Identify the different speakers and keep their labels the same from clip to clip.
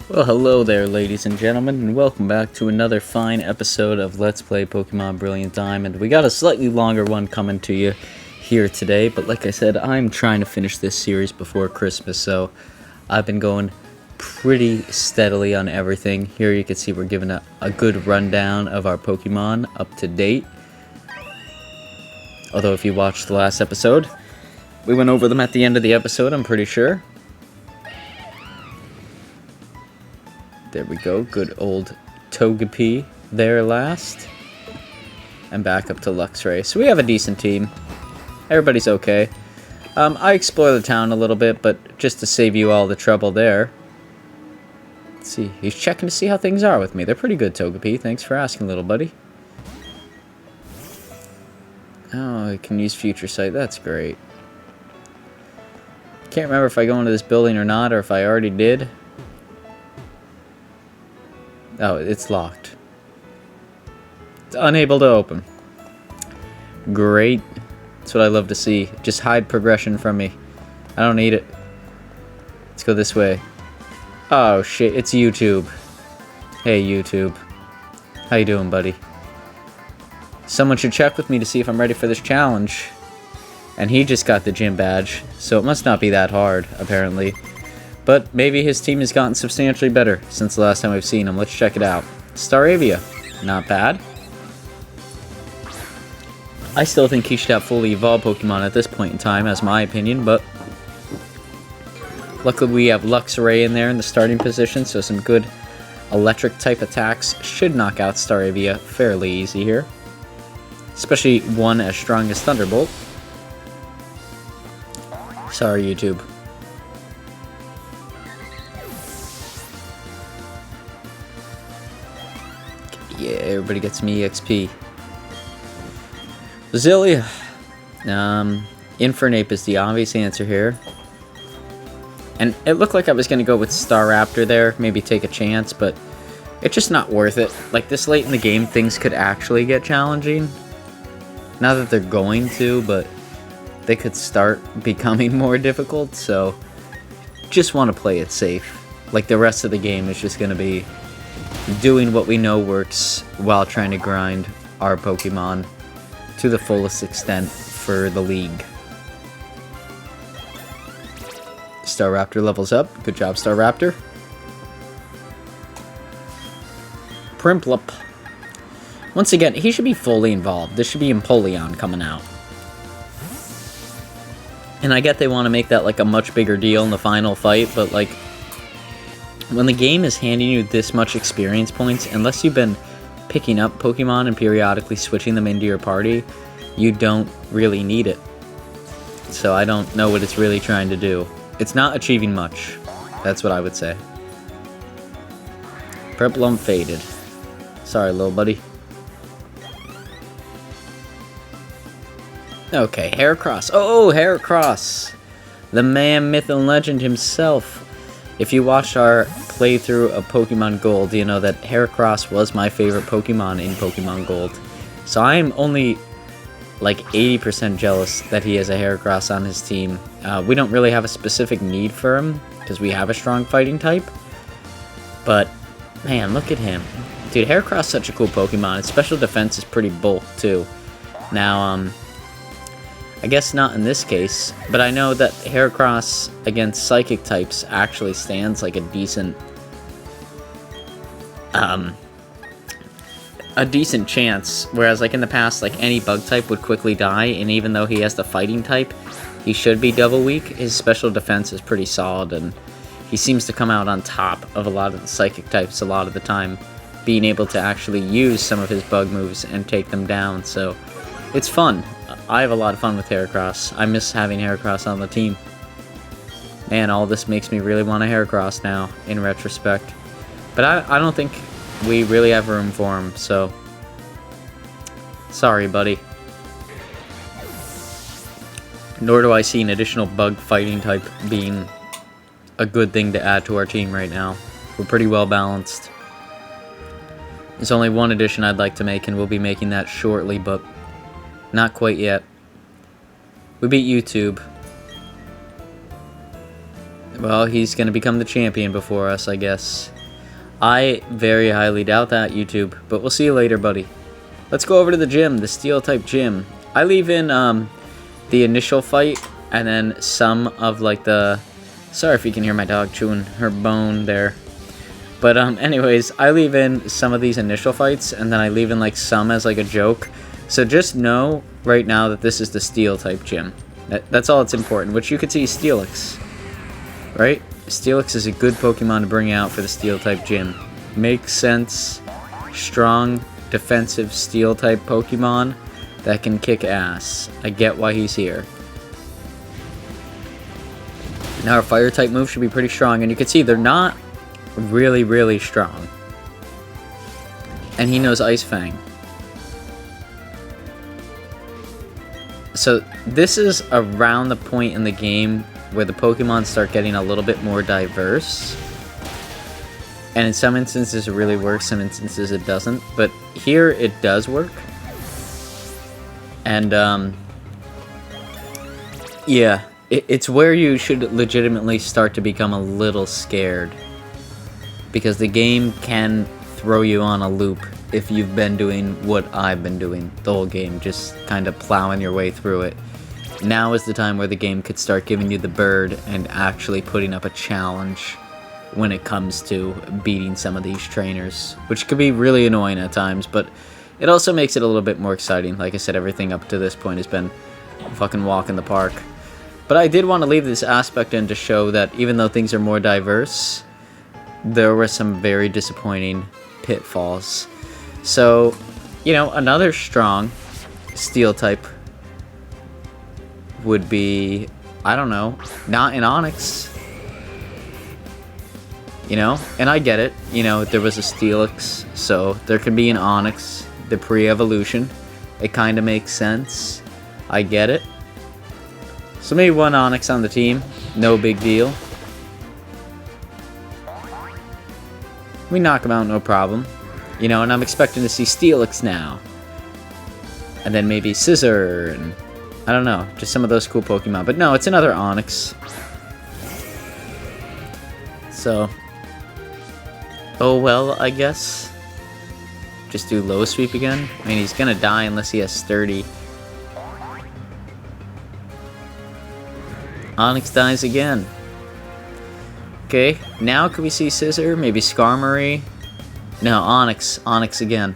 Speaker 1: Well, hello there, ladies and gentlemen, and welcome back to another fine episode of Let's Play Pokemon Brilliant Diamond. We got a slightly longer one coming to you here today, but like I said, I'm trying to finish this series before Christmas, so I've been going pretty steadily on everything. Here you can see we're giving a good rundown of our Pokemon up to date. Although if you watched the last episode, we went over them at the end of the episode, I'm pretty sure. There we go, good old Togepi there last. And back up to Luxray. So we have a decent team. Everybody's okay. I explore the town a little bit, but just to save you all the trouble there. Let's see, he's checking to see how things are with me. They're pretty good, Togepi. Thanks for asking, little buddy. Oh, I can use Future Sight. That's great. Can't remember if I go into this building or not, or if I already did. Oh, it's locked. It's unable to open. Great. That's what I love to see. Just hide progression from me. I don't need it. Let's go this way. Oh, shit. It's YouTube. Hey, YouTube. How you doing, buddy? Someone should check with me to see if I'm ready for this challenge. And he just got the gym badge, so it must not be that hard, apparently. But maybe his team has gotten substantially better since the last time I've seen him. Let's check it out. Staravia. Not bad. I still think he should have fully evolved Pokemon at this point in time, as my opinion, but luckily we have Luxray in there in the starting position, so some good electric type attacks should knock out Staravia fairly easy here. Especially one as strong as Thunderbolt. Sorry, YouTube. Yeah, everybody gets me EXP. Zillia. Infernape is the obvious answer here. And it looked like I was going to go with Staraptor there, maybe take a chance, but it's just not worth it. Like, this late in the game, things could actually get challenging. Not that they're going to, but they could start becoming more difficult, so just want to play it safe. Like, the rest of the game is just going to be doing what we know works while trying to grind our Pokemon to the fullest extent for the league. Staraptor levels up. Good job, Staraptor. Prinplup. Once again, he should be fully involved. This should be Empoleon coming out. And I get they want to make that like a much bigger deal in the final fight, but like, when the game is handing you this much experience points, unless you've been picking up Pokemon and periodically switching them into your party, you don't really need it. So I don't know what it's really trying to do. It's not achieving much. That's what I would say. Prinplup faded. Sorry, little buddy. Okay, Heracross. Oh, Heracross! The man, myth, and legend himself. If you watched our playthrough of Pokemon Gold, you know that Heracross was my favorite Pokemon in Pokemon Gold. So I am only like 80% jealous that he has a Heracross on his team. We don't really have a specific need for him, because we have a strong fighting type. But, man, look at him. Dude, Heracross is such a cool Pokemon. Its special defense is pretty bulk, too. Now, I guess not in this case, but I know that Heracross against Psychic types actually stands like a decent chance, whereas like in the past, like any bug type would quickly die, and even though he has the fighting type, he should be double weak. His special defense is pretty solid, and he seems to come out on top of a lot of the Psychic types a lot of the time, being able to actually use some of his bug moves and take them down, so it's fun. I have a lot of fun with Heracross. I miss having Heracross on the team. Man, all this makes me really want a Heracross now, in retrospect. But I don't think we really have room for him, so sorry, buddy. Nor do I see an additional bug fighting type being a good thing to add to our team right now. We're pretty well balanced. There's only one addition I'd like to make, and we'll be making that shortly, but not quite yet. We beat YouTube. Well, he's going to become the champion before us, I guess. I very highly doubt that, YouTube. But we'll see you later, buddy. Let's go over to the gym, the Steel-type gym. I leave in the initial fight, and then some of, like, the... Sorry if you can hear my dog chewing her bone there. But, anyways, I leave in some of these initial fights, and then I leave in, like, some as, like, a joke. So just know right now that this is the Steel-type gym. That's all that's important, which you could see Steelix. Right? Steelix is a good Pokemon to bring out for the Steel-type gym. Makes sense. Strong, defensive Steel-type Pokemon that can kick ass. I get why he's here. Now our Fire-type move should be pretty strong, and you can see they're not really, really strong. And he knows Ice Fang. So this is around the point in the game where the Pokemon start getting a little bit more diverse. And in some instances it really works, some instances it doesn't. But here it does work. And yeah, it's where you should legitimately start to become a little scared. Because the game can throw you on a loop if you've been doing what I've been doing the whole game, just kind of plowing your way through it. Now is the time where the game could start giving you the bird and actually putting up a challenge when it comes to beating some of these trainers, which could be really annoying at times, but it also makes it a little bit more exciting. Like I said, everything up to this point has been a fucking walk in the park. But I did want to leave this aspect in to show that even though things are more diverse, there were some very disappointing pitfalls. So, you know, another strong Steel type would be, I don't know, not an Onix. You know, and I get it. You know, there was a Steelix, so there can be an Onix, the pre-evolution. It kind of makes sense. I get it. So maybe one Onix on the team, no big deal. We knock him out, no problem. You know, and I'm expecting to see Steelix now. And then maybe Scissor, and I don't know, just some of those cool Pokemon. But no, it's another Onix. So, oh well, I guess. Just do low sweep again. I mean, he's gonna die unless he has Sturdy. Onix dies again. Okay, now can we see Scissor? Maybe Skarmory? No, Onix. Onix again.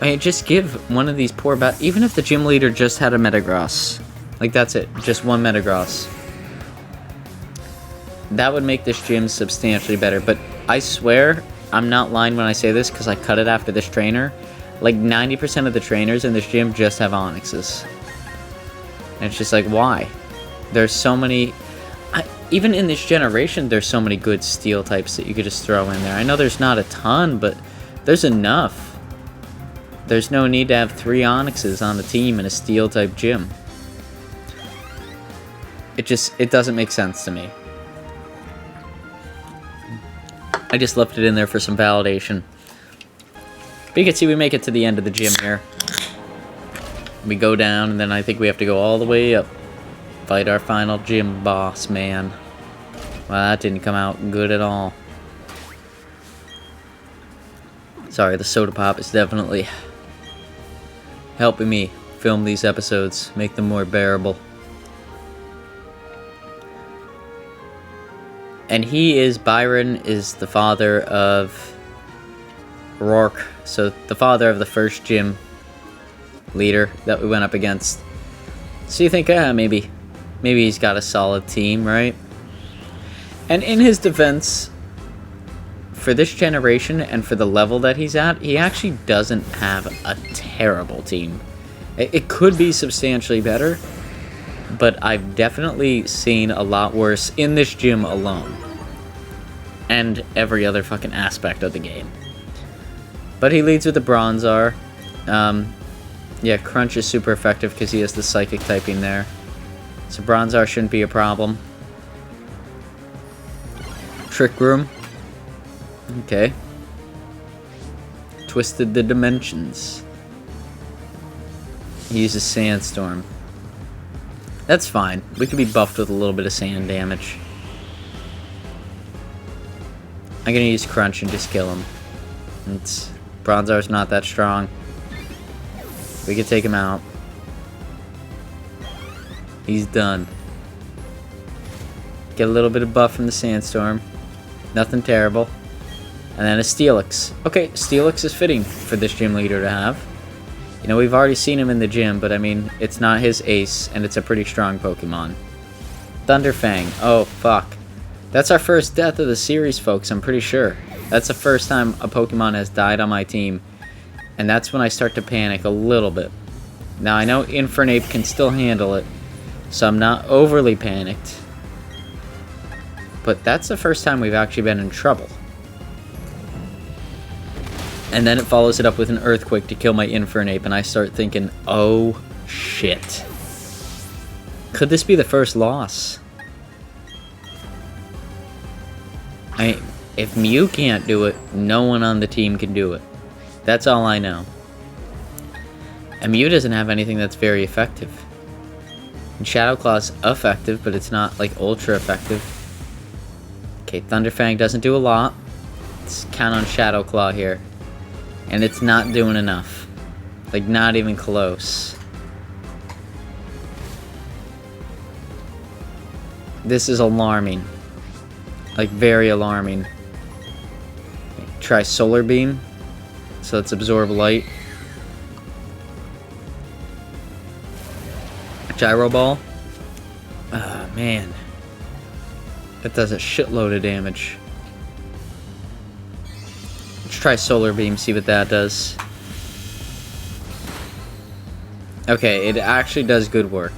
Speaker 1: I mean, just give one of these poor even if the gym leader just had a Metagross. Like, that's it. Just one Metagross. That would make this gym substantially better. But I swear, I'm not lying when I say this, because I cut it after this trainer. Like, 90% of the trainers in this gym just have Onixes. And it's just like, why? There's so many... even in this generation, there's so many good Steel types that you could just throw in there. I know there's not a ton, but there's enough. There's no need to have 3 Onixes on the team in a Steel type gym. It doesn't make sense to me. I just left it in there for some validation. But you can see we make it to the end of the gym here. We go down, and then I think we have to go all the way up. Fight our final gym boss, man. Well, that didn't come out good at all. Sorry, the soda pop is definitely helping me film these episodes, make them more bearable. And Byron is the father of Rourke. So the father of the first gym leader that we went up against. So you think, maybe he's got a solid team, right? And in his defense, for this generation and for the level that he's at, he actually doesn't have a terrible team. It could be substantially better, but I've definitely seen a lot worse in this gym alone. And every other fucking aspect of the game. But he leads with the Bronzor. Yeah, Crunch is super effective because he has the Psychic typing there. So Bronzor shouldn't be a problem. Trick Room. Okay. Twisted the Dimensions. He uses Sandstorm. That's fine. We could be buffed with a little bit of sand damage. I'm gonna use Crunch and just kill him. Bronzar's not that strong. We could take him out. He's done. Get a little bit of buff from the Sandstorm. Nothing terrible. And then a Steelix. Okay, Steelix is fitting for this gym leader to have. You know, we've already seen him in the gym, but I mean, it's not his ace, and it's a pretty strong Pokemon. Thunderfang. Oh, fuck. That's our first death of the series, folks, I'm pretty sure. That's the first time a Pokemon has died on my team. And that's when I start to panic a little bit. Now, I know Infernape can still handle it, so I'm not overly panicked. But that's the first time we've actually been in trouble. And then it follows it up with an Earthquake to kill my Infernape, and I start thinking, oh shit. Could this be the first loss? If Mew can't do it, no one on the team can do it. That's all I know. And Mew doesn't have anything that's very effective. And Shadow Claw's effective, but it's not like ultra effective. Okay, Thunderfang doesn't do a lot. Let's count on Shadow Claw here. And it's not doing enough. Like, not even close. This is alarming. Like, very alarming. Try Solar Beam. So let's absorb light. Gyro Ball. Ah, man. That does a shitload of damage. Let's try Solar Beam, see what that does. Okay, it actually does good work.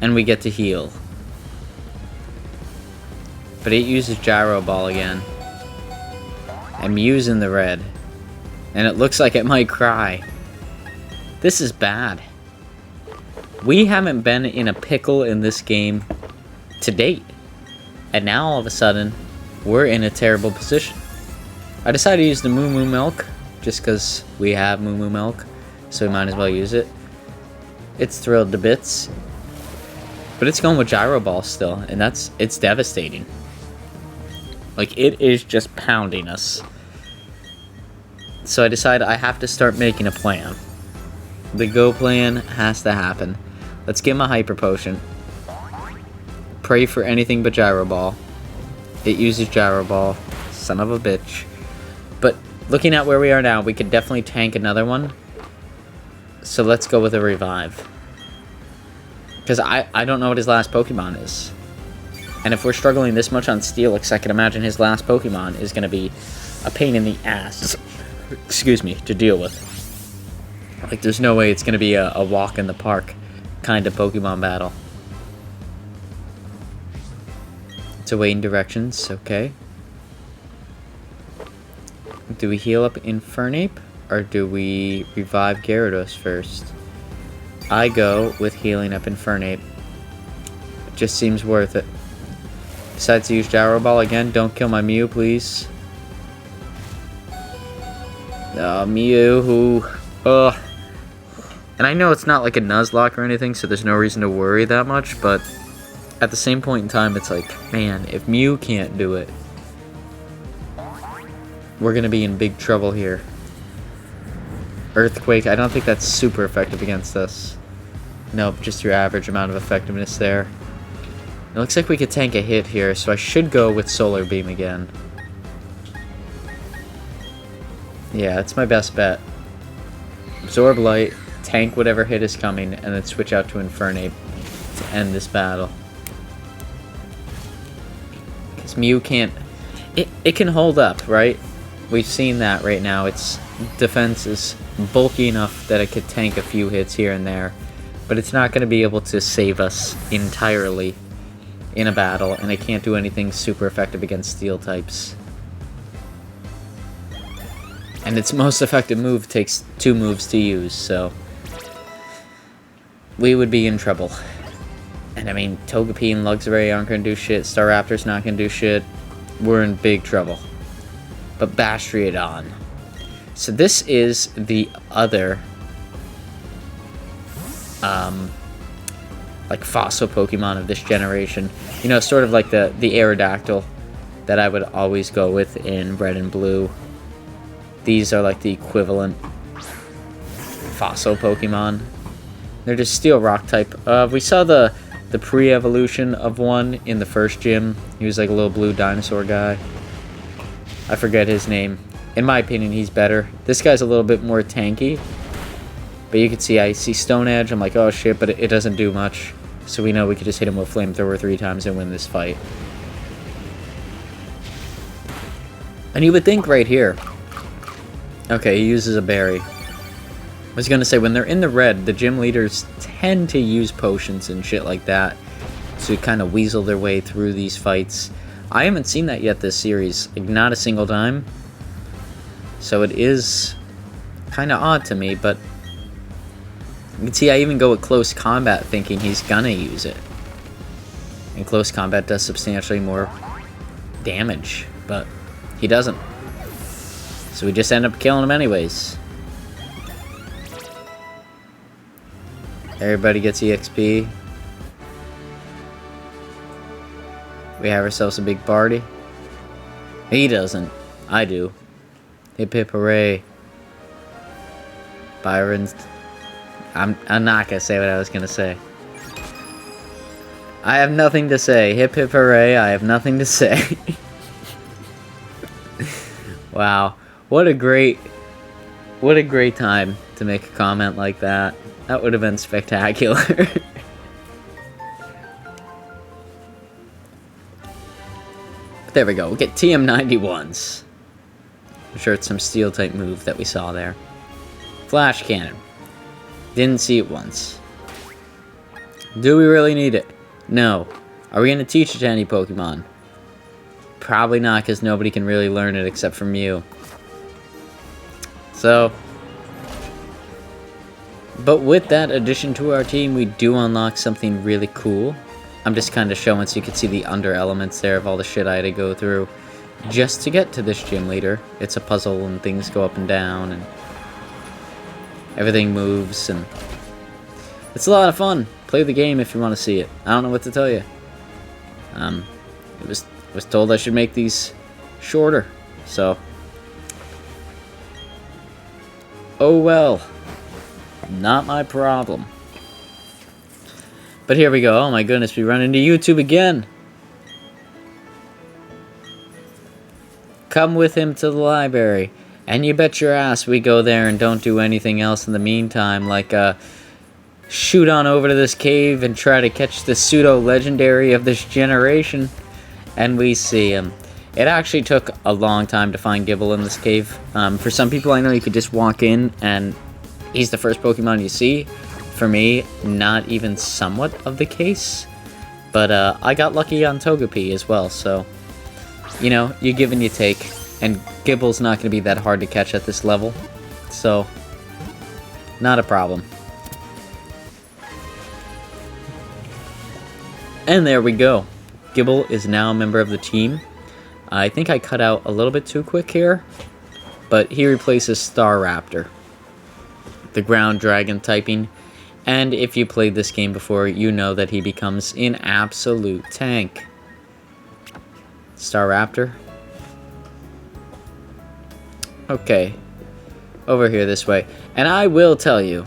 Speaker 1: And we get to heal. But it uses Gyro Ball again. I'm using the red. And it looks like it might cry. This is bad. We haven't been in a pickle in this game to date. And now all of a sudden, we're in a terrible position. I decided to use the Moo Moo Milk, just because we have Moo Moo Milk, so we might as well use it. It's thrilled to bits. But it's going with Gyro Ball still, and it's devastating. Like, it is just pounding us. So I decided I have to start making a plan. The go plan has to happen. Let's give him a Hyper Potion. Pray for anything but Gyro Ball. It uses Gyro Ball. Son of a bitch. But looking at where we are now, we could definitely tank another one. So let's go with a Revive. Because I don't know what his last Pokemon is. And if we're struggling this much on Steelix, I can imagine his last Pokemon is going to be a pain in the ass. Excuse me, to deal with. Like, there's no way it's going to be a walk in the park kind of Pokemon battle. It's awaiting directions, okay. Do we heal up Infernape, or do we revive Gyarados first? I go with healing up Infernape. It just seems worth it. Decides to use Gyro Ball again. Don't kill my Mew, please. Mew, who... Ugh. And I know it's not like a Nuzlocke or anything, so there's no reason to worry that much, but at the same point in time, it's like, man, if Mew can't do it, we're going to be in big trouble here. Earthquake, I don't think that's super effective against us. Nope, just your average amount of effectiveness there. It looks like we could tank a hit here, so I should go with Solar Beam again. Yeah, that's my best bet. Absorb Light, tank whatever hit is coming, and then switch out to Infernape to end this battle. Because Mew can't... It can hold up, right? We've seen that right now. Its defense is bulky enough that it could tank a few hits here and there. But it's not going to be able to save us entirely in a battle, and it can't do anything super effective against Steel types. And its most effective move takes 2 moves to use, so we would be in trouble. And I mean, Togepi and Luxray aren't going to do shit, Staraptor's not going to do shit. We're in big trouble. But Bastriodon. So this is the other like fossil Pokemon of this generation. You know, sort of like the Aerodactyl that I would always go with in Red and Blue. These are like the equivalent fossil Pokemon. They're just Steel Rock type. We saw the pre-evolution of one in the first gym. He was like a little blue dinosaur guy. I forget his name. In my opinion, he's better. This guy's a little bit more tanky. But you can see, I see Stone Edge. I'm like, oh shit, but it doesn't do much. So we know we could just hit him with Flamethrower 3 times and win this fight. And you would think right here. Okay, he uses a berry. I was gonna say, when they're in the red, the gym leaders tend to use potions and shit like that to kind of weasel their way through these fights. I haven't seen that yet this series, like not a single time. So it is kind of odd to me, but you can see I even go with close combat thinking he's gonna use it. And close combat does substantially more damage, but he doesn't. So we just end up killing him anyways. Everybody gets EXP. We have ourselves a big party. He doesn't. I do. Hip hip hooray. Byron's... I'm not gonna say what I was gonna say. I have nothing to say. Hip hip hooray, I have nothing to say. Wow. What a great time to make a comment like that. That would have been spectacular. There we go. We'll get TM91s. I'm sure it's some steel type move that we saw there. Flash Cannon. Didn't see it once. Do we really need it? No. Are we going to teach it to any Pokemon? Probably not, because nobody can really learn it except for Mew. So... But with that addition to our team, we do unlock something really cool. I'm just kind of showing so you can see the under elements there of all the shit I had to go through just to get to this gym leader. It's a puzzle and things go up and down and everything moves and it's a lot of fun. Play the game if you want to see it. I don't know what to tell you. It was told I should make these shorter, so oh well. Not my problem. But here we go. Oh my goodness, we run into YouTube again. Come with him to the library. And you bet your ass we go there and don't do anything else in the meantime. Like, shoot on over to this cave and try to catch the pseudo-legendary of this generation. And we see him. It actually took a long time to find Gibble in this cave. For some people I know you could just walk in and he's the first Pokemon you see. For me, not even somewhat of the case. But I got lucky on Togepi as well, so... You know, you give and you take. And Gibble's not going to be that hard to catch at this level. So, not a problem. And there we go. Gibble is now a member of the team. I think I cut out a little bit too quick here. But he replaces Staraptor, the ground dragon typing. And if you played this game before, you know that he becomes an absolute tank. Staraptor. Okay. Over here this way. And I will tell you.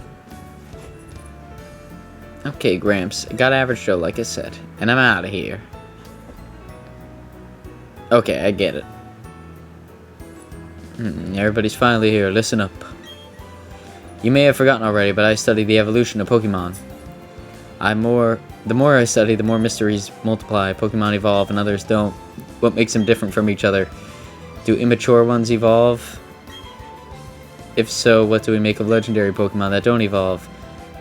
Speaker 1: Okay, Gramps. Got average Joe, like I said. And I'm out of here. Okay, I get it. Everybody's finally here. Listen up. You may have forgotten already, but I study the evolution of Pokemon. The more I study, the more mysteries multiply. Pokemon evolve and others don't. What makes them different from each other? Do immature ones evolve? If so, what do we make of legendary Pokemon that don't evolve?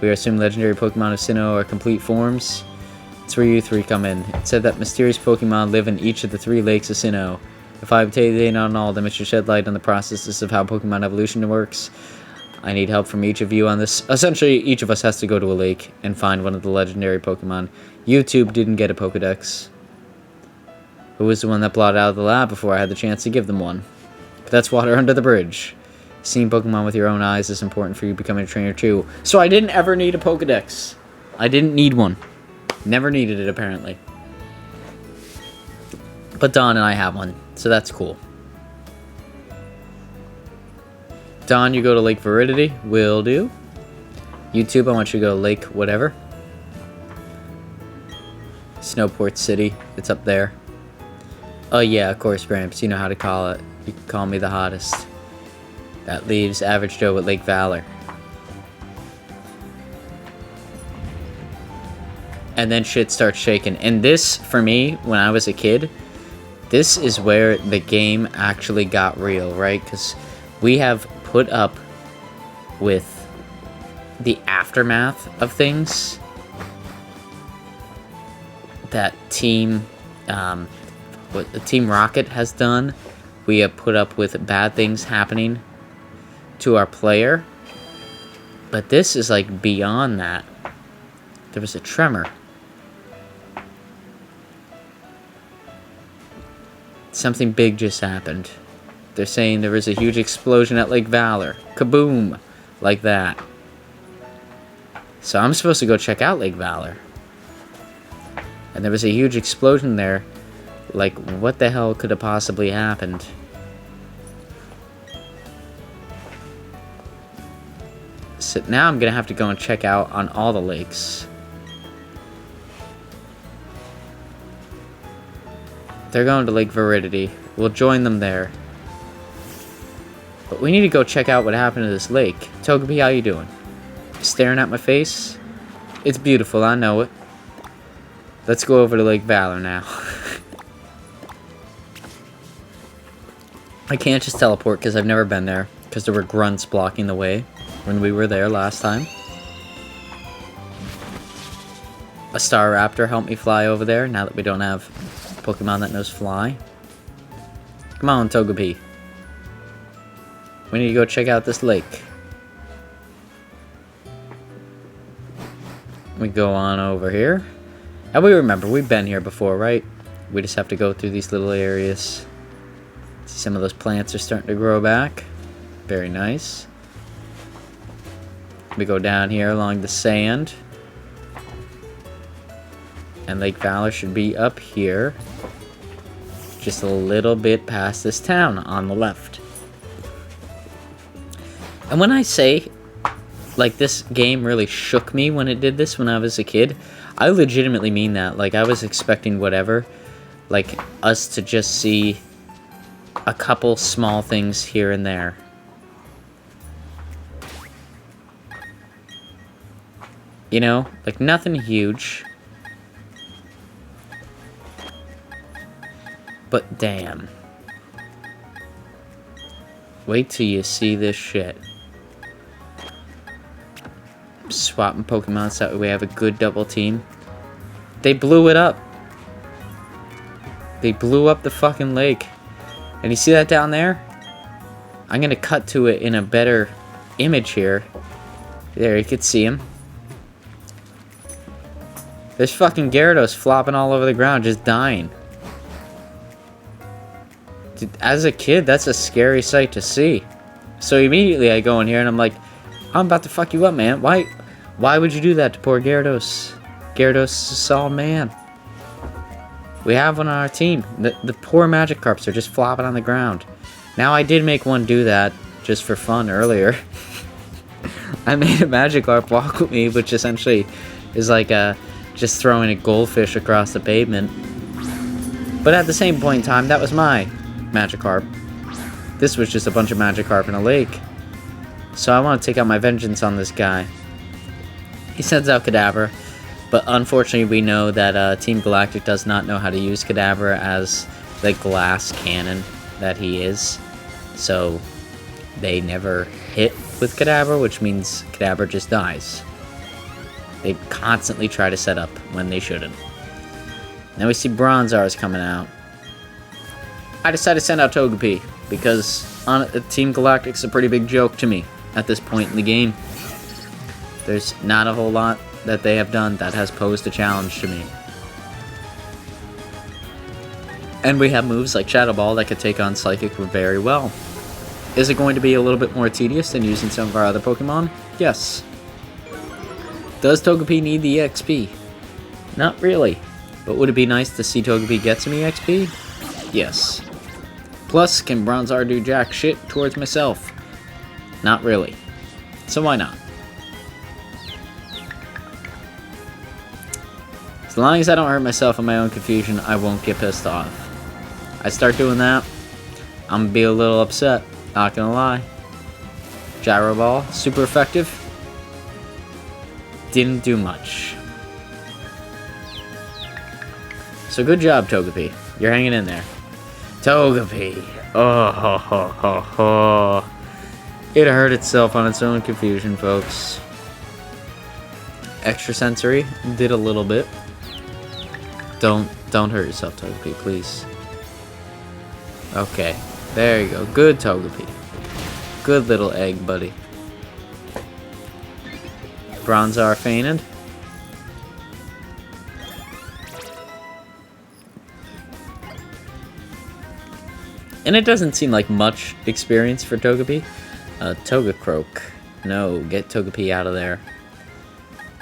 Speaker 1: We assume legendary Pokemon of Sinnoh are complete forms. It's where you three come in. It said that mysterious Pokemon live in each of the 3 lakes of Sinnoh. If I obtain data on all of them, it should shed light on the processes of how Pokemon evolution works. I need help from each of you on this. Essentially, each of us has to go to a lake and find one of the legendary Pokemon. YouTube didn't get a Pokedex. Who was the one that blotted out of the lab before I had the chance to give them one? But that's water under the bridge. Seeing Pokemon with your own eyes is important for you becoming a trainer too. So I didn't ever need a Pokedex. I didn't need one. Never needed it, apparently. But Dawn and I have one, so that's cool. Dawn, you go to Lake Veridity. Will do. YouTube, I want you to go Lake whatever. Snowport City. It's up there. Oh yeah, of course, Gramps. You know how to call it. You can call me the hottest. That leaves Average Joe at Lake Valor. And then shit starts shaking. And this, for me, when I was a kid, this is where the game actually got real, right? Because we have put up with the aftermath of things that Team Rocket has done. We have put up with bad things happening to our player. But this is like beyond that. There was a tremor. Something big just happened. They're saying there was a huge explosion at Lake Valor. Kaboom! Like that. So I'm supposed to go check out Lake Valor. And there was a huge explosion there. Like, what the hell could have possibly happened? So now I'm gonna have to go and check out on all the lakes. They're going to Lake Veridity. We'll join them there. But we need to go check out what happened to this lake. Togepi, how you doing? Staring at my face? It's beautiful, I know it. Let's go over to Lake Valor now. I can't just teleport because I've never been there. Because there were grunts blocking the way when we were there last time. A Staraptor helped me fly over there now that we don't have Pokemon that knows fly. Come on, Togepi. We need to go check out this lake. We go on over here. And we remember, we've been here before, right? We just have to go through these little areas. See, some of those plants are starting to grow back. Very nice. We go down here along the sand. And Lake Valor should be up here. Just a little bit past this town on the left. And when I say, like, this game really shook me when it did this when I was a kid, I legitimately mean that. Like, I was expecting whatever. Like, us to just see a couple small things here and there. You know? Like, nothing huge. But damn. Wait till you see this shit. Swapping Pokemon so that we have a good double team. They blew it up. They blew up the fucking lake. And you see that down there? I'm gonna cut to it in a better image here. There, you can see him. There's fucking Gyarados flopping all over the ground, just dying. Dude, as a kid, that's a scary sight to see. So immediately I go in here and I'm like, I'm about to fuck you up, man. Why would you do that to poor Gyarados? Gyarados is a solid man. We have one on our team. The poor Magikarps are just flopping on the ground. Now, I did make one do that just for fun earlier. I made a Magikarp walk with me, which essentially is like just throwing a goldfish across the pavement. But at the same point in time, that was my Magikarp. This was just a bunch of Magikarp in a lake. So I want to take out my vengeance on this guy. He sends out Kadabra, but unfortunately we know that Team Galactic does not know how to use Kadabra as the glass cannon that he is. So they never hit with Kadabra, which means Kadabra just dies. They constantly try to set up when they shouldn't. Now we see Bronzar's coming out. I decided to send out Togepi, because Team Galactic's a pretty big joke to me at this point in the game. There's not a whole lot that they have done that has posed a challenge to me. And we have moves like Shadow Ball that could take on Psychic very well. Is it going to be a little bit more tedious than using some of our other Pokemon? Yes. Does Togepi need the EXP? Not really. But would it be nice to see Togepi get some EXP? Yes. Plus, can Bronzar do jack shit towards myself? Not really. So why not? As long as I don't hurt myself in my own confusion, I won't get pissed off. I start doing that, I'm gonna be a little upset. Not gonna lie. Gyro Ball, super effective. Didn't do much. So good job, Togepi. You're hanging in there. Togepi. Oh, ho, ho, ho, ho. It hurt itself on its own confusion, folks. Extrasensory did a little bit. Don't hurt yourself, Togepi, please. Okay, there you go. Good Togepi. Good little egg, buddy. Bronzar fainted. And it doesn't seem like much experience for Togepi. Togecroak. No, get Togepi out of there.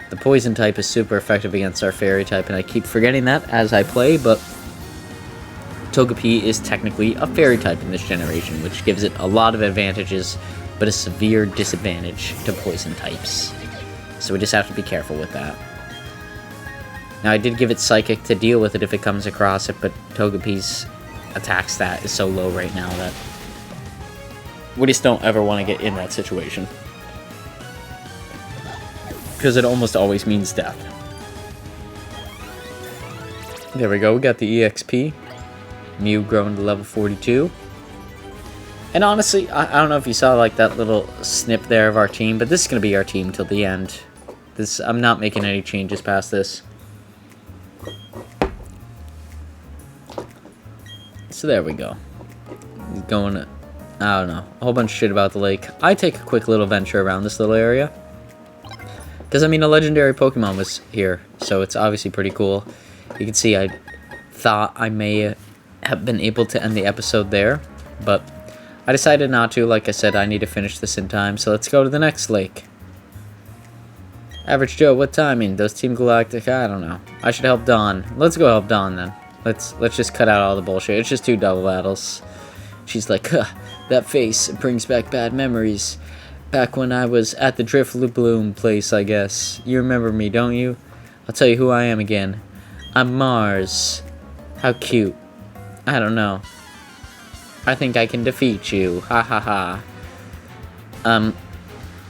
Speaker 1: The poison type is super effective against our fairy type, and I keep forgetting that as I play, but Togepi is technically a fairy type in this generation, which gives it a lot of advantages, but a severe disadvantage to poison types. So we just have to be careful with that. Now, I did give it Psychic to deal with it if it comes across it, but Togepi's attack stat is so low right now that we just don't ever want to get in that situation. Because it almost always means death. There we go, we got the EXP. Mew grown to level 42. And honestly, I don't know if you saw like that little snip there of our team, but this is going to be our team till the end. I'm not making any changes past this. So there we go. He's going, I don't know, a whole bunch of shit about the lake. I take a quick little venture around this little area. Because, I mean, a legendary Pokemon was here, so it's obviously pretty cool. You can see I thought I may have been able to end the episode there, but I decided not to. Like I said, I need to finish this in time, so let's go to the next lake. Average Joe, what timing? Does Team Galactic? I don't know. I should help Dawn. Let's go help Dawn, then. Let's just cut out all the bullshit. It's just 2 double battles. She's like, huh, that face brings back bad memories. Back when I was at the Drifloon place, I guess. You remember me, don't you? I'll tell you who I am again. I'm Mars. How cute. I don't know. I think I can defeat you. Ha ha ha.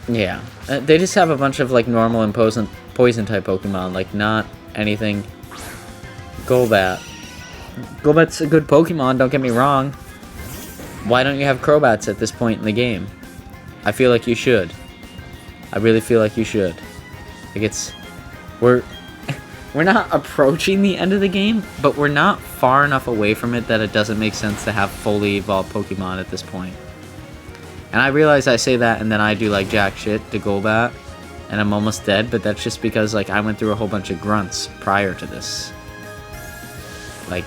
Speaker 1: Yeah. They just have a bunch of, like, normal and poison-type Pokemon. Like, not anything. Golbat. Golbat's a good Pokemon, don't get me wrong. Why don't you have Crobats at this point in the game? I feel like you should. I really feel like you should. Like, we're not approaching the end of the game, but we're not far enough away from it that it doesn't make sense to have fully evolved Pokemon at this point. And I realize I say that and then I do, like, jack shit to Golbat, and I'm almost dead, but that's just because, like, I went through a whole bunch of grunts prior to this. Like,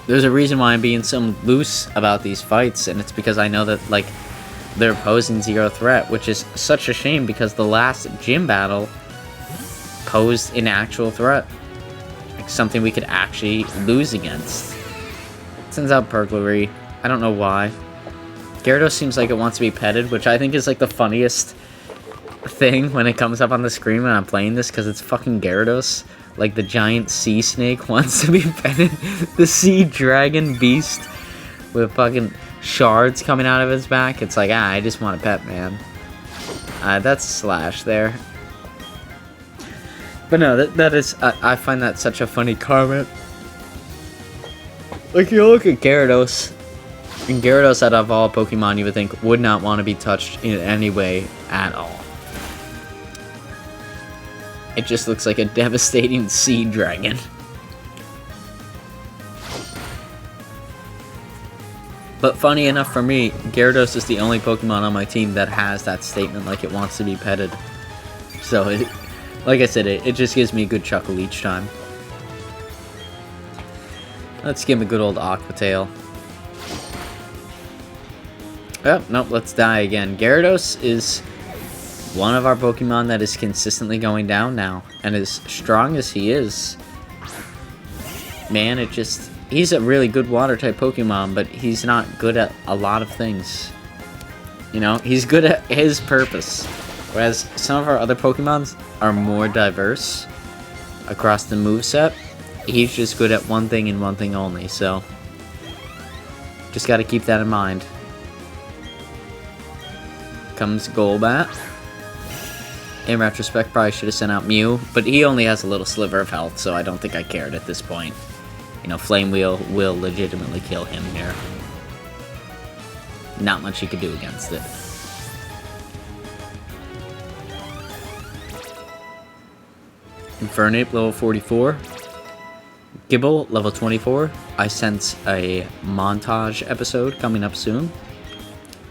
Speaker 1: there's a reason why I'm being so loose about these fights, and it's because I know that, like, they're posing 0 threat, which is such a shame because the last gym battle posed an actual threat. Like, something we could actually lose against. It sends out Burglary. I don't know why. Gyarados seems like it wants to be petted, which I think is, like, the funniest thing when it comes up on the screen when I'm playing this, because it's fucking Gyarados. Like, the giant sea snake wants to be petted. The sea dragon beast with fucking shards coming out of his back. It's like, I just want a pet, man. That's Slash there. But no, that is, I find that such a funny comment. Like, you look at Gyarados, and Gyarados out of all Pokemon you would think would not want to be touched in any way at all. It just looks like a devastating sea dragon. But funny enough for me, Gyarados is the only Pokemon on my team that has that statement, like it wants to be petted. So, like I said, it just gives me a good chuckle each time. Let's give him a good old Aqua Tail. Oh, nope, let's die again. Gyarados is one of our Pokemon that is consistently going down now. And as strong as he is, man, it just he's a really good water-type Pokemon, but he's not good at a lot of things. You know, he's good at his purpose. Whereas some of our other Pokemons are more diverse across the moveset. He's just good at one thing and one thing only, so just gotta keep that in mind. Comes Golbat. In retrospect, probably should have sent out Mew, but he only has a little sliver of health, so I don't think I cared at this point. You know, Flame Wheel will legitimately kill him here. Not much you could do against it. Infernape, level 44. Gible, level 24. I sense a montage episode coming up soon.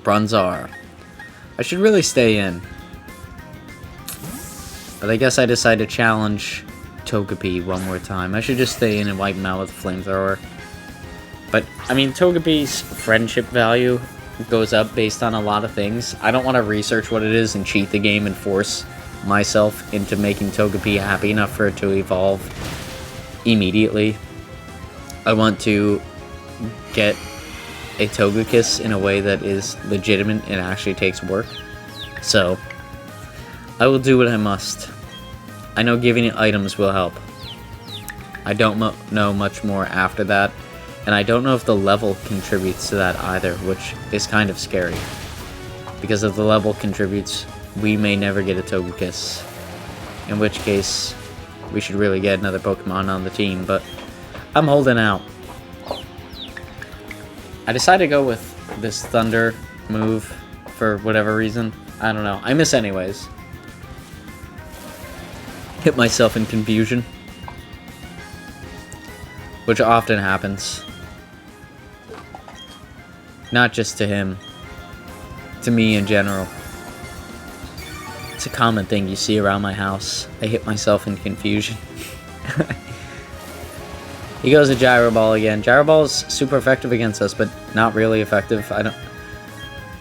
Speaker 1: Bronzar. I should really stay in. But I guess I decided to challenge Togepi one more time. I should just stay in and wipe him out with a flamethrower. But, I mean, Togepi's friendship value goes up based on a lot of things. I don't want to research what it is and cheat the game and force myself into making Togepi happy enough for it to evolve immediately. I want to get a Togekiss in a way that is legitimate and actually takes work. So, I will do what I must. I know giving it items will help. I don't know much more after that, and I don't know if the level contributes to that either, which is kind of scary. Because if the level contributes, we may never get a Togekiss. In which case, we should really get another Pokemon on the team, but I'm holding out. I decided to go with this Thunder move for whatever reason. I don't know. I miss anyways. Hit myself in confusion. Which often happens. Not just to him. To me in general. It's a common thing you see around my house. I hit myself in confusion. He goes to Gyro Ball again. Gyro Ball is super effective against us, but not really effective. I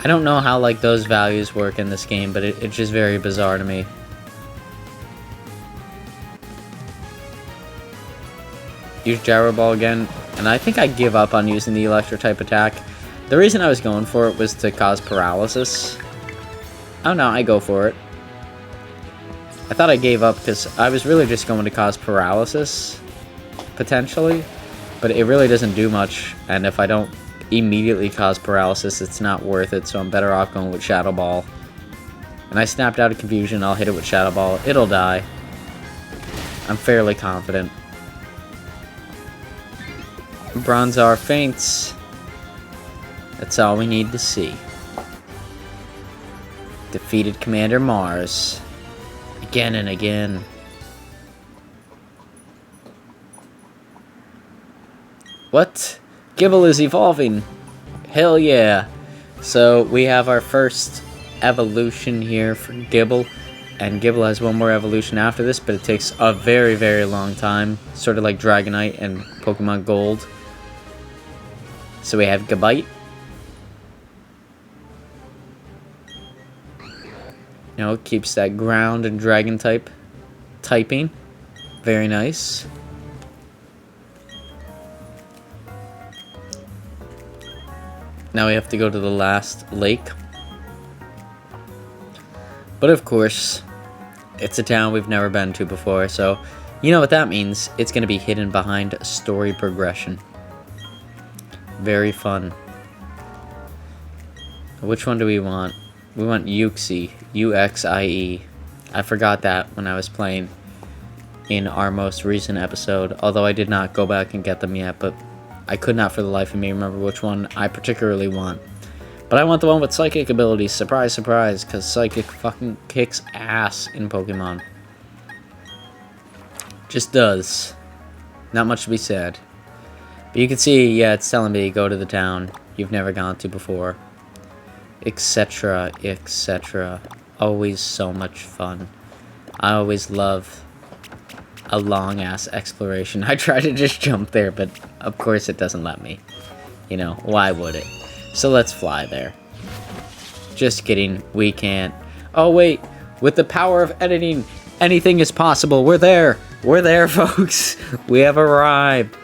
Speaker 1: don't know how like those values work in this game, but it's just very bizarre to me. Use Gyro Ball again, and I think I give up on using the Electro-type attack. The reason I was going for it was to cause paralysis. Oh no, I go for it. I thought I gave up because I was really just going to cause paralysis, potentially, but it really doesn't do much, and if I don't immediately cause paralysis, it's not worth it, so I'm better off going with Shadow Ball. And I snapped out of confusion. I'll hit it with Shadow Ball. It'll die. I'm fairly confident. Bronzar faints. That's all we need to see. Defeated Commander Mars. Again and again. What? Gible is evolving. Hell yeah. So we have our first evolution here for Gible. And Gible has one more evolution after this, but it takes a very, very long time. Sort of like Dragonite and Pokemon Gold. So we have Gabite. You know, it keeps that ground and dragon type typing. Very nice. Now we have to go to the last lake. But of course, it's a town we've never been to before, so you know what that means. It's going to be hidden behind story progression. Very fun. Which one do we want? We want Uxie. U-X-I-E. I forgot that when I was playing in our most recent episode, although I did not go back and get them yet, but I could not for the life of me remember which one I particularly want. But I want the one with Psychic abilities. Surprise, surprise, because Psychic fucking kicks ass in Pokemon. Just does. Not much to be said. But you can see, yeah, it's telling me go to the town you've never gone to before. Etc, etc. Always so much fun. I always love a long-ass exploration. I try to just jump there, but of course it doesn't let me. You know, why would it? So let's fly there. Just kidding, we can't. Oh wait, with the power of editing, anything is possible. We're there. We're there, folks. We have arrived.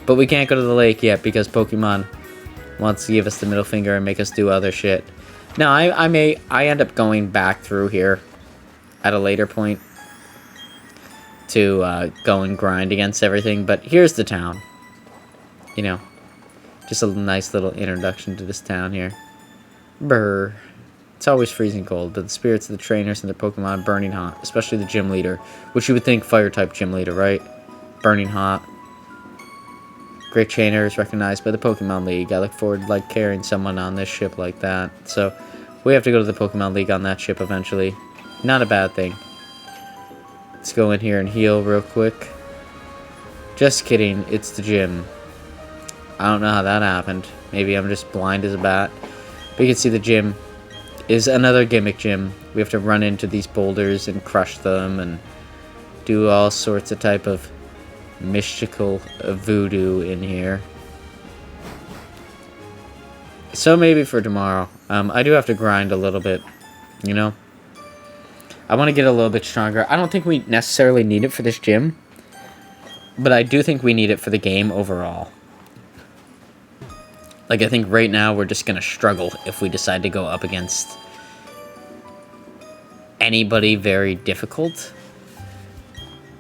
Speaker 1: But we can't go to the lake yet because Pokemon wants to give us the middle finger and make us do other shit. Now, I end up going back through here at a later point to go and grind against everything. But here's the town. You know, just a nice little introduction to this town here. Brr. It's always freezing cold, but the spirits of the trainers and their Pokemon are burning hot, especially the gym leader, which you would think fire-type gym leader, right? Burning hot. Great trainer is recognized by the Pokemon League. I look forward to carrying someone on this ship like that. So, we have to go to the Pokemon League on that ship eventually. Not a bad thing. Let's go in here and heal real quick. Just kidding, it's the gym. I don't know how that happened. Maybe I'm just blind as a bat. But you can see the gym is another gimmick gym. We have to run into these boulders and crush them and do all sorts of type of mystical voodoo in here. So maybe for tomorrow. I do have to grind a little bit, you know? I want to get a little bit stronger. I don't think we necessarily need it for this gym, but I do think we need it for the game overall. I think right now we're just going to struggle if we decide to go up against anybody very difficult.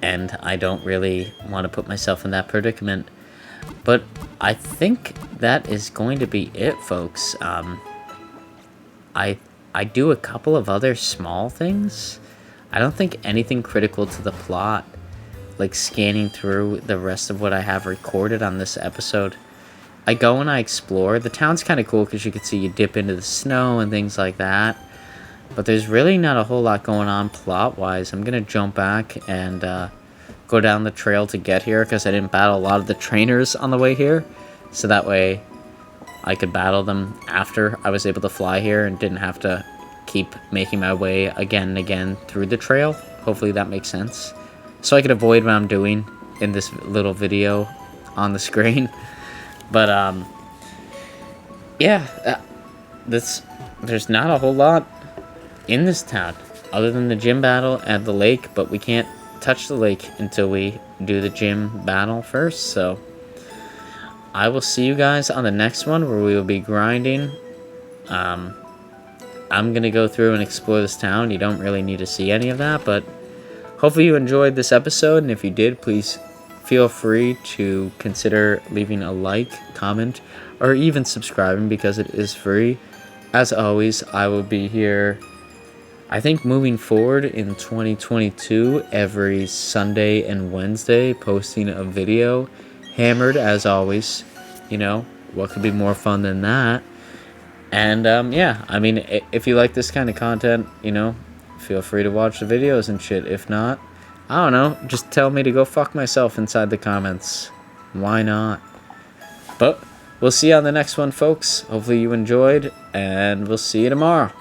Speaker 1: And I don't really want to put myself in that predicament. But I think that is going to be it, folks. I do a couple of other small things. I don't think anything critical to the plot. Like scanning through the rest of what I have recorded on this episode. I go and I explore. The town's kind of cool because you can see you dip into the snow and things like that. But there's really not a whole lot going on plot-wise. I'm going to jump back and go down the trail to get here because I didn't battle a lot of the trainers on the way here. So that way I could battle them after I was able to fly here and didn't have to keep making my way again and again through the trail. Hopefully that makes sense. So I could avoid what I'm doing in this little video on the screen. But, yeah, there's not a whole lot in this town other than the gym battle at the lake, but we can't touch the lake until we do the gym battle first. So I will see you guys on the next one where we will be grinding. I'm gonna go through and explore this town. You don't really need to see any of that, but hopefully you enjoyed this episode, and if you did, please feel free to consider leaving a like, comment, or even subscribing because it is free. As always, I will be here, I think, moving forward in 2022, every Sunday and Wednesday, posting a video, hammered as always. You know, what could be more fun than that? And, yeah, I mean, if you like this kind of content, you know, feel free to watch the videos and shit. If not, I don't know, just tell me to go fuck myself inside the comments. Why not? But we'll see you on the next one, folks. Hopefully you enjoyed, and we'll see you tomorrow.